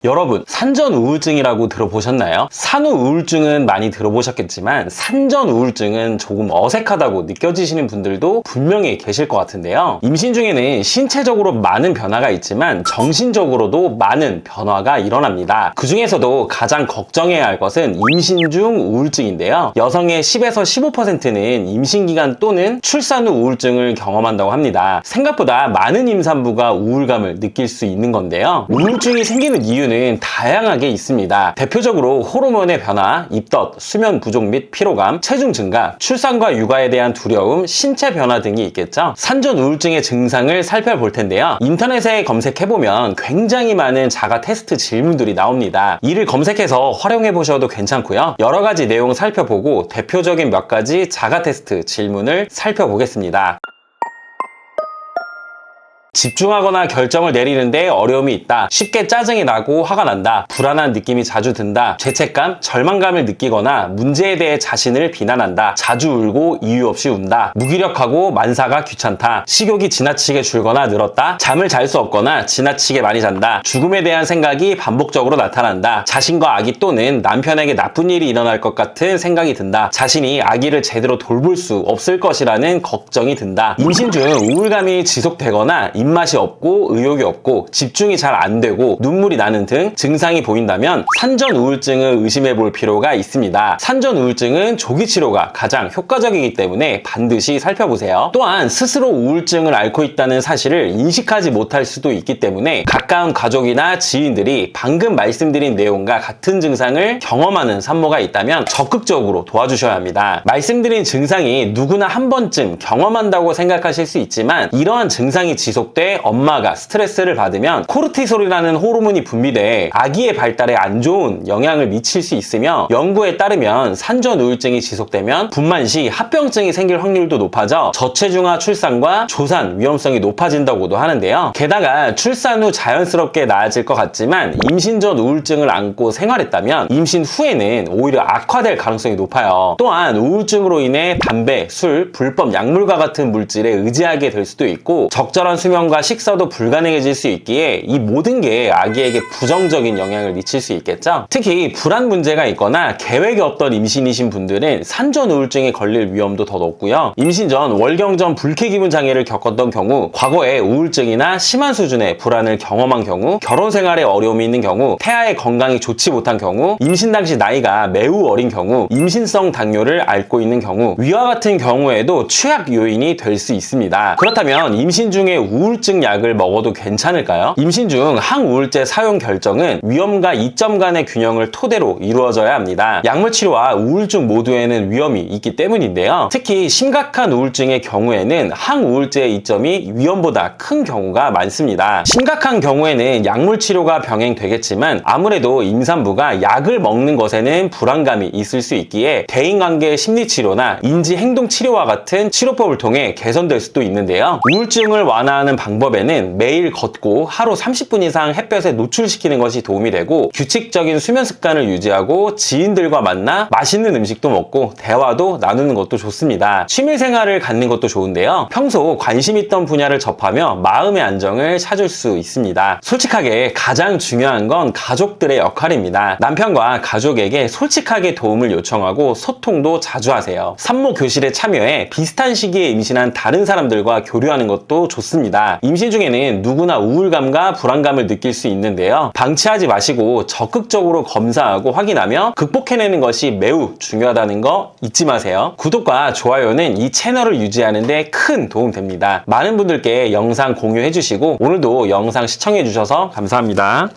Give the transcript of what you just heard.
여러분, 산전우울증이라고 들어보셨나요? 산후우울증은 많이 들어보셨겠지만 산전우울증은 조금 어색하다고 느껴지시는 분들도 분명히 계실 것 같은데요. 임신 중에는 신체적으로 많은 변화가 있지만 정신적으로도 많은 변화가 일어납니다. 그 중에서도 가장 걱정해야 할 것은 임신 중 우울증인데요. 여성의 10에서 15%는 임신 기간 또는 출산 후 우울증을 경험한다고 합니다. 생각보다 많은 임산부가 우울감을 느낄 수 있는 건데요. 우울증이 생기는 이유는 다양하게 있습니다. 대표적으로 호르몬의 변화, 입덧, 수면 부족 및 피로감, 체중 증가, 출산과 육아에 대한 두려움, 신체 변화 등이 있겠죠. 산전 우울증의 증상을 살펴볼 텐데요. 인터넷에 검색해보면 굉장히 많은 자가 테스트 질문들이 나옵니다. 이를 검색해서 활용해 보셔도 괜찮고요. 여러 가지 내용 살펴보고 대표적인 몇 가지 자가 테스트 질문을 살펴보겠습니다. 집중하거나 결정을 내리는데 어려움이 있다. 쉽게 짜증이 나고 화가 난다. 불안한 느낌이 자주 든다. 죄책감, 절망감을 느끼거나 문제에 대해 자신을 비난한다. 자주 울고 이유 없이 운다. 무기력하고 만사가 귀찮다. 식욕이 지나치게 줄거나 늘었다. 잠을 잘 수 없거나 지나치게 많이 잔다. 죽음에 대한 생각이 반복적으로 나타난다. 자신과 아기 또는 남편에게 나쁜 일이 일어날 것 같은 생각이 든다. 자신이 아기를 제대로 돌볼 수 없을 것이라는 걱정이 든다. 임신 중 우울감이 지속되거나 입맛이 없고 의욕이 없고 집중이 잘 안 되고 눈물이 나는 등 증상이 보인다면 산전 우울증을 의심해 볼 필요가 있습니다. 산전 우울증은 조기 치료가 가장 효과적이기 때문에 반드시 살펴보세요. 또한 스스로 우울증을 앓고 있다는 사실을 인식하지 못할 수도 있기 때문에 가까운 가족이나 지인들이 방금 말씀드린 내용과 같은 증상을 경험하는 산모가 있다면 적극적으로 도와주셔야 합니다. 말씀드린 증상이 누구나 한 번쯤 경험한다고 생각하실 수 있지만 이러한 증상이 지속돼 엄마가 스트레스를 받으면 코르티솔이라는 호르몬이 분비돼 아기의 발달에 안 좋은 영향을 미칠 수 있으며 연구에 따르면 산전 우울증이 지속되면 분만 시 합병증이 생길 확률도 높아져 저체중아 출산과 조산 위험성이 높아진다고도 하는데요. 게다가 출산 후 자연스럽게 나아질 것 같지만 임신 전 우울증을 안고 생활했다면 임신 후에는 오히려 악화될 가능성이 높아요. 또한 우울증으로 인해 담배, 술, 불법 약물과 같은 물질에 의지하게 될 수도 있고 적절한 수면과 식사도 불가능해질 수 있기에 이 모든 게 아기에게 부정적인 영향을 미칠 수 있겠죠. 특히 불안 문제가 있거나 계획이 없던 임신이신 분들은 산전 우울증에 걸릴 위험도 더 높고요. 임신 전 월경전 불쾌기분 장애를 겪었던 경우, 과거에 우울증이나 심한 수준의 불안을 경험한 경우, 결혼 생활에 어려움이 있는 경우, 태아의 건강이 좋지 못한 경우, 임신 당시 나이가 매우 어린 경우, 임신성 당뇨를 앓고 있는 경우, 위와 같은 경우에도 취약 요인이 될 수 있습니다. 그렇다면 임신 중에 우울증 약을 먹어도 괜찮을까요? 임신 중 항우울제 사용 결정은 위험과 이점 간의 균형을 토대로 이루어져야 합니다. 약물 치료와 우울증 모두에는 위험이 있기 때문인데요. 특히 심각한 우울증의 경우에는 항우울제의 이점이 위험보다 큰 경우가 많습니다. 심각한 경우에는 약물 치료가 병행되겠지만 아무래도 임산부가 약을 먹는 것에는 불안감이 있을 수 있기에 대인관계 심리치료나 인지행동치료와 같은 치료법을 통해 개선될 수도 있는데요. 우울증을 완화하는 방법에는 매일 걷고 하루 30분 이상 햇볕에 노출시키는 것이 도움이 되고 규칙적인 수면 습관을 유지하고 지인들과 만나 맛있는 음식도 먹고 대화도 나누는 것도 좋습니다. 취미생활을 갖는 것도 좋은데요. 평소 관심 있던 분야를 접하며 마음의 안정을 찾을 수 있습니다. 솔직하게 가장 중요한 건 가족들의 역할입니다. 남편과 가족에게 솔직하게 도움을 요청하고 소통도 자주 하세요. 산모 교실에 참여해 비슷한 시기에 임신한 다른 사람들과 교류하는 것도 좋습니다. 임신 중에는 누구나 우울감과 불안감을 느낄 수 있는데요. 방치하지 마시고 적극적으로 검사하고 확인하며 극복해내는 것이 매우 중요하다는 거 잊지 마세요. 구독과 좋아요는 이 채널을 유지하는 데 큰 도움 됩니다. 많은 분들께 영상 공유해 주시고 오늘도 영상 시청해 주셔서 감사합니다.